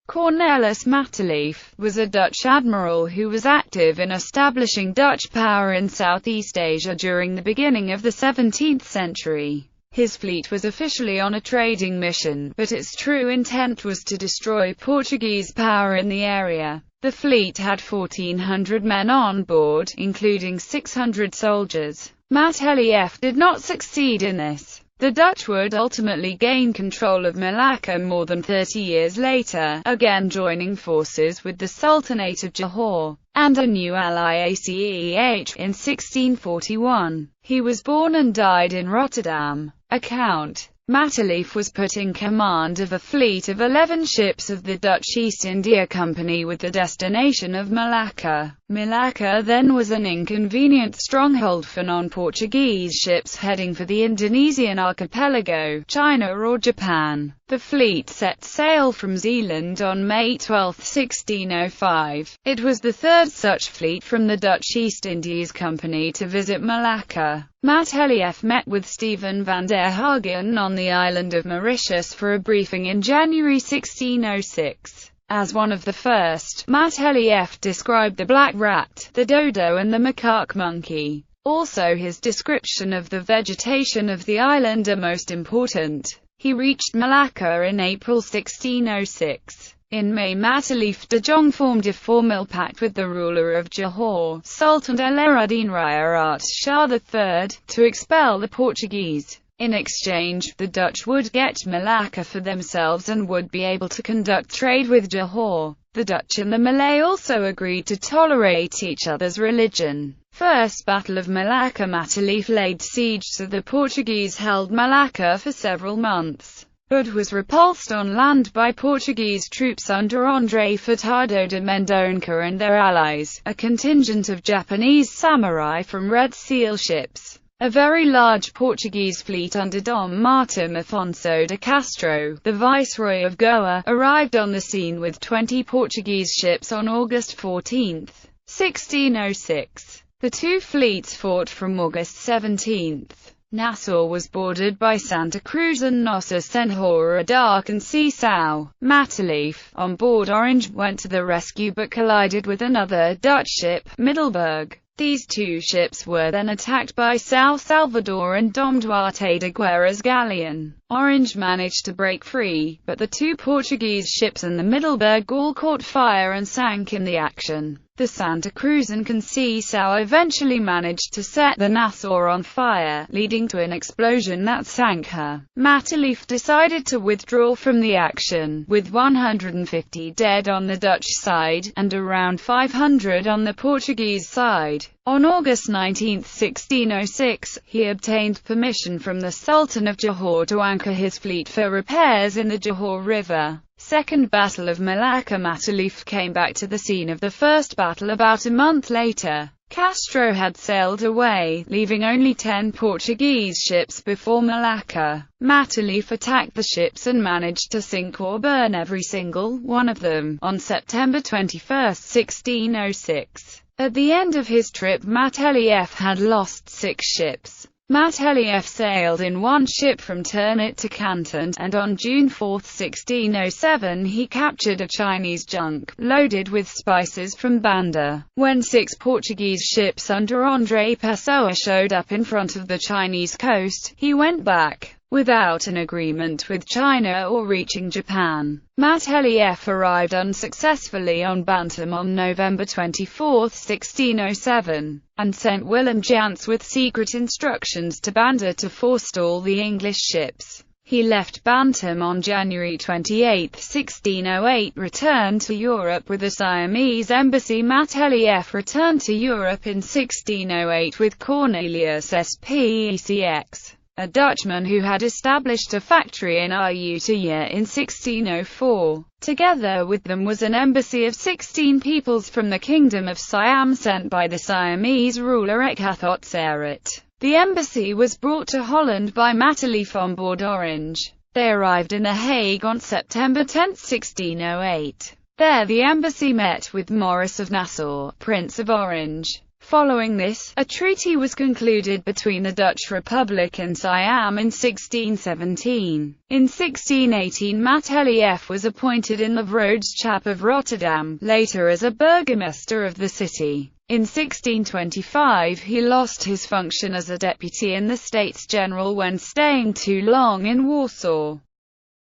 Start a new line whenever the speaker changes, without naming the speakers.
Cornelis Matelief was a Dutch admiral who was active in establishing Dutch power in Southeast Asia during the beginning of the 17th century. His fleet was officially on a trading mission, but its true intent was to destroy Portuguese power in the area. The fleet had 1,400 men on board, including 600 soldiers. Matelief did not succeed in this. The Dutch would ultimately gain control of Malacca more than 30 years later, again joining forces with the Sultanate of Johor and a new ally ACEH in 1641. He was born and died in Rotterdam. Account. Matelief was put in command of a fleet of 11 ships of the Dutch East India Company with the destination of Malacca. Malacca then was an inconvenient stronghold for non-Portuguese ships heading for the Indonesian archipelago, China or Japan. The fleet set sail from Zeeland on May 12, 1605. It was the third such fleet from the Dutch East Indies Company to visit Malacca. Matelief met with Stephen van der Hagen on the island of Mauritius for a briefing in January 1606. As one of the first, Matelief described the black rat, the dodo and the macaque monkey. Also his description of the vegetation of the island are most important. He reached Malacca in April 1606. In May, Matelief de Jonge formed a formal pact with the ruler of Johor, Sultan Alaeddin Raya Shah III, to expel the Portuguese. In exchange, the Dutch would get Malacca for themselves and would be able to conduct trade with Johor. The Dutch and the Malay also agreed to tolerate each other's religion. First Battle of Malacca. Matelief laid siege to the Portuguese held Malacca for several months, but was repulsed on land by Portuguese troops under André Furtado de Mendonça and their allies, a contingent of Japanese samurai from Red Seal ships. A very large Portuguese fleet under Dom Martim Afonso de Castro, the Viceroy of Goa, arrived on the scene with 20 Portuguese ships on August 14, 1606. The two fleets fought from August 17. Nassau was bordered by Santa Cruz and Nossa Senhora d'Arc and Seixal. Matelief, on board Orange, went to the rescue but collided with another Dutch ship, Middelburg. These two ships were then attacked by São Salvador and Dom Duarte de Guerra's galleon. Orange managed to break free, but the two Portuguese ships and the Middelburg all caught fire and sank in the action. The Santa Cruz and Conceição eventually managed to set the Nassau on fire, leading to an explosion that sank her. Matelief decided to withdraw from the action, with 150 dead on the Dutch side, and around 500 on the Portuguese side. On August 19, 1606, he obtained permission from the Sultan of Johor to anchor his fleet for repairs in the Johor River. Second Battle of Malacca. Matelief came back to the scene of the first battle about a month later. Castro had sailed away, leaving only 10 Portuguese ships before Malacca. Matelief attacked the ships and managed to sink or burn every single one of them. On September 21, 1606. At the end of his trip, Matelief had lost 6 ships. Matelief sailed in one ship from Ternate to Canton, and on June 4, 1607 he captured a Chinese junk, loaded with spices from Banda. When 6 Portuguese ships under André Pessoa showed up in front of the Chinese coast, he went back, without an agreement with China or reaching Japan. Matelief arrived unsuccessfully on Bantam on November 24, 1607, and sent Willem Jansz with secret instructions to Banda to forestall the English ships. He left Bantam on January 28, 1608, returned to Europe with a Siamese embassy. Matelief returned to Europe in 1608 with Cornelis Specx, a Dutchman who had established a factory in Ayutthaya in 1604. Together with them was an embassy of 16 peoples from the Kingdom of Siam sent by the Siamese ruler Ekathotseret. The embassy was brought to Holland by Matelief on board Orange. They arrived in The Hague on September 10, 1608. There the embassy met with Maurice of Nassau, Prince of Orange. Following this, a treaty was concluded between the Dutch Republic and Siam in 1617. In 1618 Matelief was appointed in the Vroedschap of Rotterdam, later as a burgomaster of the city. In 1625 he lost his function as a deputy in the States General when staying too long in Warsaw.